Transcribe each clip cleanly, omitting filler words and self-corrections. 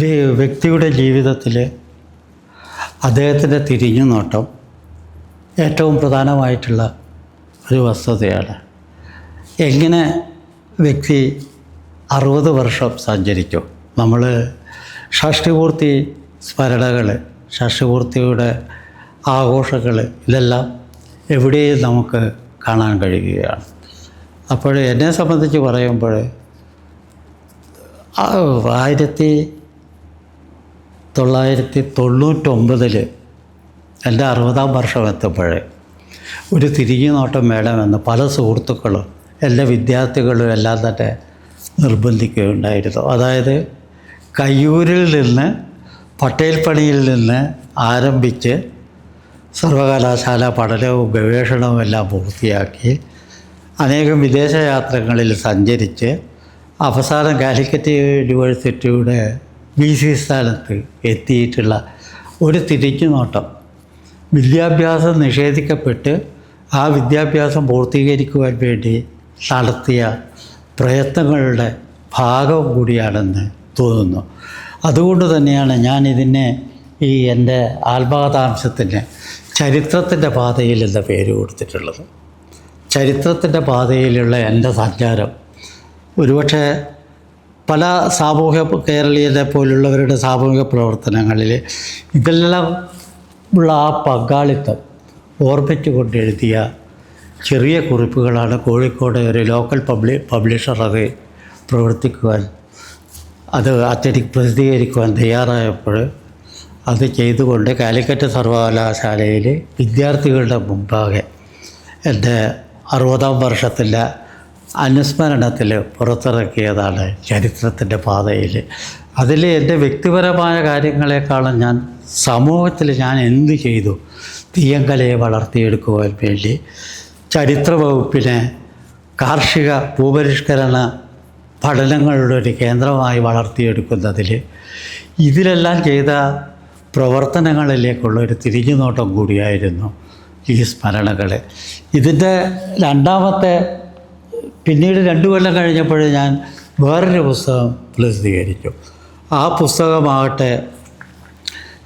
ഒരു വ്യക്തിയുടെ ജീവിതത്തിൽ അദ്ദേഹത്തിൻ്റെ തിരിഞ്ഞുനോട്ടം ഏറ്റവും പ്രധാനമായിട്ടുള്ള ഒരു വസ്തുതയാണ്. എങ്ങനെ വ്യക്തി 60 വർഷം സഞ്ചരിച്ചു. നമ്മൾ ഷഷ്ടിപൂർത്തി സ്മരണകൾ, ഷഷ്ടിപൂർത്തിയുടെ ആഘോഷങ്ങൾ, ഇതെല്ലാം എവിടെയും നമുക്ക് കാണാൻ കഴിയുകയാണ്. അപ്പോൾ എന്നെ സംബന്ധിച്ച് പറയുമ്പോൾ 1999 എൻ്റെ 60-ാം വർഷം എത്തുമ്പോഴേ ഒരു തിരിഞ്ഞുനോട്ടം വേണമെന്ന് പല സുഹൃത്തുക്കളും എല്ലാ വിദ്യാർത്ഥികളും എല്ലാം തന്നെ നിർബന്ധിക്കുകയുണ്ടായിരുന്നു. അതായത് കയ്യൂരിൽ നിന്ന് പട്ടേൽ പണിയിൽ നിന്ന് ആരംഭിച്ച് സർവകലാശാല പഠനവും ഗവേഷണവും എല്ലാം പൂർത്തിയാക്കി അനേകം വിദേശയാത്രകളിൽ സഞ്ചരിച്ച് അവസാനം കാലിക്കറ്റ് യൂണിവേഴ്സിറ്റിയുടെ VC സ്ഥാനത്ത് എത്തിയിട്ടുള്ള ഒരു തിരിഞ്ഞുനോട്ടം, വിദ്യാഭ്യാസം നിഷേധിക്കപ്പെട്ട് ആ വിദ്യാഭ്യാസം പൂർത്തീകരിക്കുവാൻ വേണ്ടി നടത്തിയ പ്രയത്നങ്ങളുടെ ഭാഗം കൂടിയാണെന്ന് തോന്നുന്നു. അതുകൊണ്ട് തന്നെയാണ് ഞാനിതിനെ ഈ എൻ്റെ ആത്മകഥാംശത്തിന് ചരിത്രത്തിൻ്റെ പാതയിൽ എന്ന പേര് കൊടുത്തിട്ടുള്ളത്. ചരിത്രത്തിൻ്റെ പാതയിലുള്ള എൻ്റെ സഞ്ചാരം ഒരുപക്ഷെ പല കേരളീയരെ പോലുള്ളവരുടെ സാമൂഹിക പ്രവർത്തനങ്ങളിൽ ഇതെല്ലാം ഉള്ള ആ പങ്കാളിത്തം ഓർമ്മിച്ചുകൊണ്ട് എഴുതിയ ചെറിയ കുറിപ്പുകളാണ്. കോഴിക്കോട് ഒരു ലോക്കൽ പബ്ലിഷർ അത് പ്രവർത്തിക്കുവാൻ, അത് പ്രസിദ്ധീകരിക്കുവാൻ തയ്യാറായപ്പോൾ അത് ചെയ്തുകൊണ്ട് കാലിക്കറ്റ് സർവകലാശാലയിൽ വിദ്യാർത്ഥികളുടെ മുമ്പാകെ എൻ്റെ 60-ാം വർഷത്തിലെ അനുസ്മരണത്തിൽ പുറത്തിറക്കിയതാണ് ചരിത്രത്തിൻ്റെ പാതയിൽ. അതിൽ എൻ്റെ വ്യക്തിപരമായ കാര്യങ്ങളെക്കാളും ഞാൻ സമൂഹത്തിൽ ഞാൻ എന്ത് ചെയ്തു, തീയങ്കലയെ വളർത്തിയെടുക്കുവാൻ വേണ്ടി ചരിത്ര വകുപ്പിനെ കാർഷിക ഭൂപരിഷ്കരണ പഠനങ്ങളുടെ ഒരു കേന്ദ്രമായി വളർത്തിയെടുക്കുന്നതിൽ ഇതിലെല്ലാം ചെയ്ത പ്രവർത്തനങ്ങളിലേക്കുള്ളൊരു തിരിഞ്ഞുനോട്ടം കൂടിയായിരുന്നു ഈ സ്മരണകൾ. ഇതിൻ്റെ രണ്ടാമത്തെ, പിന്നീട് 2 കൊല്ലം കഴിഞ്ഞപ്പോൾ ഞാൻ വേറൊരു പുസ്തകം പ്രസിദ്ധീകരിച്ചു. ആ പുസ്തകമാകട്ടെ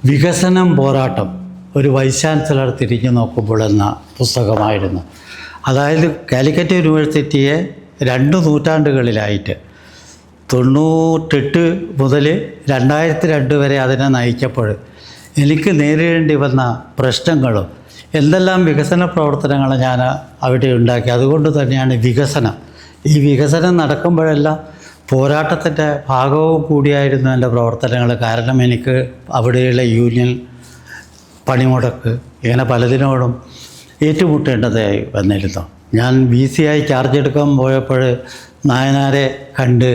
വികസനം പോരാട്ടം, ഒരു വൈസ് ചാൻസലർ തിരിഞ്ഞു നോക്കുമ്പോൾ എന്ന പുസ്തകമായിരുന്നു. അതായത് കാലിക്കറ്റ് യൂണിവേഴ്സിറ്റിയെ 2 നൂറ്റാണ്ടുകളിലായിട്ട് 98 മുതൽ 2002 വരെ അതിനെ നയിച്ചപ്പോൾ എനിക്ക് നേരിടേണ്ടി വന്ന പ്രശ്നങ്ങളും എന്തെല്ലാം വികസന പ്രവർത്തനങ്ങൾ ഞാൻ അവിടെ ഉണ്ടാക്കി. അതുകൊണ്ട് തന്നെയാണ് വികസനം, ഈ വികസനം നടക്കുമ്പോഴെല്ലാം പോരാട്ടത്തിൻ്റെ ഭാഗവും കൂടിയായിരുന്നു എൻ്റെ പ്രവർത്തനങ്ങൾ. കാരണം എനിക്ക് അവിടെയുള്ള യൂണിയൻ പണിമുടക്ക് ഇങ്ങനെ പലതിനോടും ഏറ്റുമുട്ടേണ്ടതായി വന്നിരുന്നു. ഞാൻ VC ആയി ചാർജ് എടുക്കാൻ പോയപ്പോൾ നായനാരെ കണ്ട്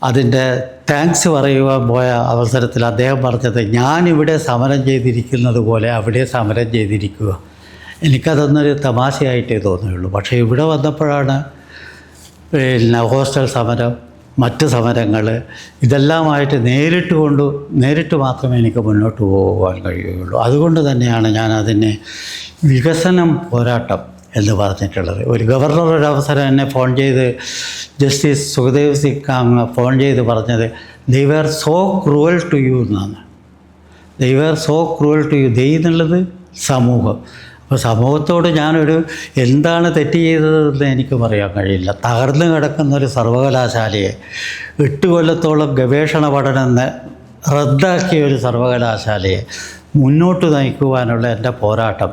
അതിൻ്റെ താങ്ക്സ് പറയുവാൻ പോയ അവസരത്തിൽ അദ്ദേഹം പറഞ്ഞത്, ഞാനിവിടെ സമരം ചെയ്തിരിക്കുന്നത് പോലെ അവിടെ സമരം ചെയ്തിരിക്കുക. എനിക്കതൊന്നൊരു തമാശയായിട്ടേ തോന്നുകയുള്ളൂ. പക്ഷേ ഇവിടെ വന്നപ്പോഴാണ് ഹോസ്റ്റൽ സമരം, മറ്റ് സമരങ്ങൾ, ഇതെല്ലാമായിട്ട് നേരിട്ട് മാത്രമേ എനിക്ക് മുന്നോട്ട് പോകാൻ കഴിയുകയുള്ളൂ. അതുകൊണ്ട് തന്നെയാണ് ഞാൻ അതിനെ വികസനം പോരാട്ടം എന്ന് പറഞ്ഞിട്ടുള്ളത്. ഒരു ഗവർണർ ഒരു അവസരം എന്നെ ഫോൺ ചെയ്ത്, ജസ്റ്റിസ് സുഖദേവ് സിംഗ് ഫോൺ ചെയ്ത് പറഞ്ഞത്, they were so cruel to you എന്നാണ്. They were so cruel to you. They എന്നുള്ളത് സമൂഹം. അപ്പോൾ സമൂഹത്തോട് ഞാനൊരു എന്താണ് തെറ്റ് ചെയ്തതെന്ന് എനിക്ക് പറയാൻ കഴിയില്ല. തകർന്നു കിടക്കുന്നൊരു സർവകലാശാലയെ 8 കൊല്ലത്തോളം ഗവേഷണ പഠനം റദ്ദാക്കിയ ഒരു സർവകലാശാലയെ മുന്നോട്ട് നയിക്കുവാനുള്ള എൻ്റെ പോരാട്ടം,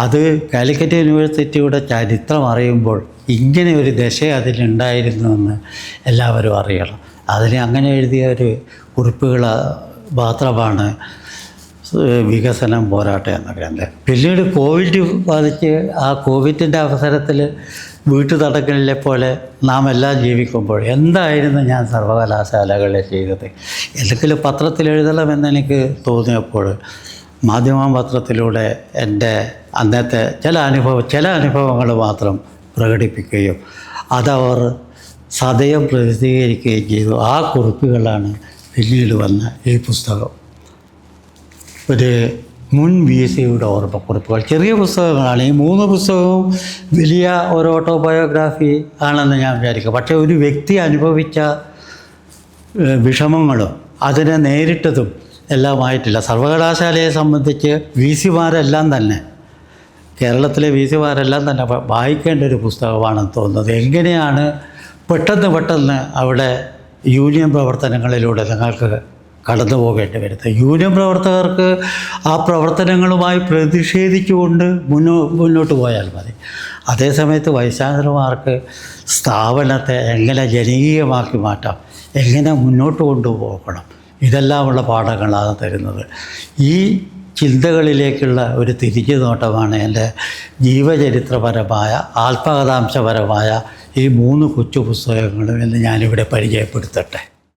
അത് കാലിക്കറ്റ് യൂണിവേഴ്സിറ്റിയുടെ ചരിത്രം അറിയുമ്പോൾ ഇങ്ങനെ ഒരു ദശ അതിലുണ്ടായിരുന്നുവെന്ന് എല്ലാവരും അറിയണം. അതിന് അങ്ങനെ എഴുതിയ ഒരു കുറിപ്പുകൾ മാത്രമാണ് വികസനം പോരാട്ടം എന്ന ഗ്രന്ഥം. പിന്നീട് കോവിഡ് ബാധിച്ച് ആ കോവിഡിൻ്റെ അവസരത്തിൽ വീട്ടുതടങ്കലിലെ പോലെ നാം എല്ലാം ജീവിക്കുമ്പോൾ എന്തായിരുന്നു ഞാൻ സർവകലാശാലകളിൽ ചെയ്തത്? എന്തെങ്കിലും പത്രത്തിൽ എഴുതണമെന്നെനിക്ക് തോന്നിയപ്പോൾ മാധ്യമപത്രത്തിലൂടെ എൻ്റെ അന്നത്തെ ചില അനുഭവങ്ങൾ മാത്രം പ്രകടിപ്പിക്കുകയും അതവർ സദയം പ്രസിദ്ധീകരിക്കുകയും ചെയ്തു. ആ കുറിപ്പുകളാണ് പിന്നീട് വന്ന ഈ പുസ്തകം. ഒരു മുൻ VCയുടെ ഓർമ്മക്കുറിപ്പുകൾ, ചെറിയ പുസ്തകങ്ങളാണ്. ഈ 3 പുസ്തകവും വലിയ ഒരു ഓട്ടോബയോഗ്രാഫി ആണെന്ന് ഞാൻ വിചാരിക്കും. പക്ഷേ ഒരു വ്യക്തി അനുഭവിച്ച വിഷമങ്ങളും അതിനെ നേരിട്ടതും എല്ലാമായിട്ടില്ല. സർവകലാശാലയെ സംബന്ധിച്ച് വി സിമാരെല്ലാം തന്നെ, കേരളത്തിലെ വി സിമാരെല്ലാം തന്നെ വായിക്കേണ്ട ഒരു പുസ്തകമാണെന്ന് തോന്നുന്നത്. എങ്ങനെയാണ് പെട്ടെന്ന് അവിടെ യൂണിയൻ പ്രവർത്തനങ്ങളിലൂടെ നിങ്ങൾക്ക് കടന്നു പോകേണ്ടി വരുന്നത്. യൂണിയൻ പ്രവർത്തകർക്ക് ആ പ്രവർത്തനങ്ങളുമായി പ്രതിഷേധിച്ചുകൊണ്ട് മുന്നോട്ട് പോയാൽ മതി. അതേസമയത്ത് വൈസ് ചാൻസലർമാർക്ക് സ്ഥാപനത്തെ എങ്ങനെ ജനകീയമാക്കി മാറ്റാം, എങ്ങനെ മുന്നോട്ട് കൊണ്ടുപോകണം, ഇതെല്ലാമുള്ള പാഠങ്ങളാണ് തരുന്നത്. ഈ ചിന്തകളിലേക്കുള്ള ഒരു തിരിച്ചു നോട്ടമാണ് എൻ്റെ ജീവചരിത്രപരമായ ആത്മകഥാംശപരമായ ഈ 3 കൊച്ചു പുസ്തകങ്ങളും എന്ന് ഞാനിവിടെ പരിചയപ്പെടുത്തട്ടെ.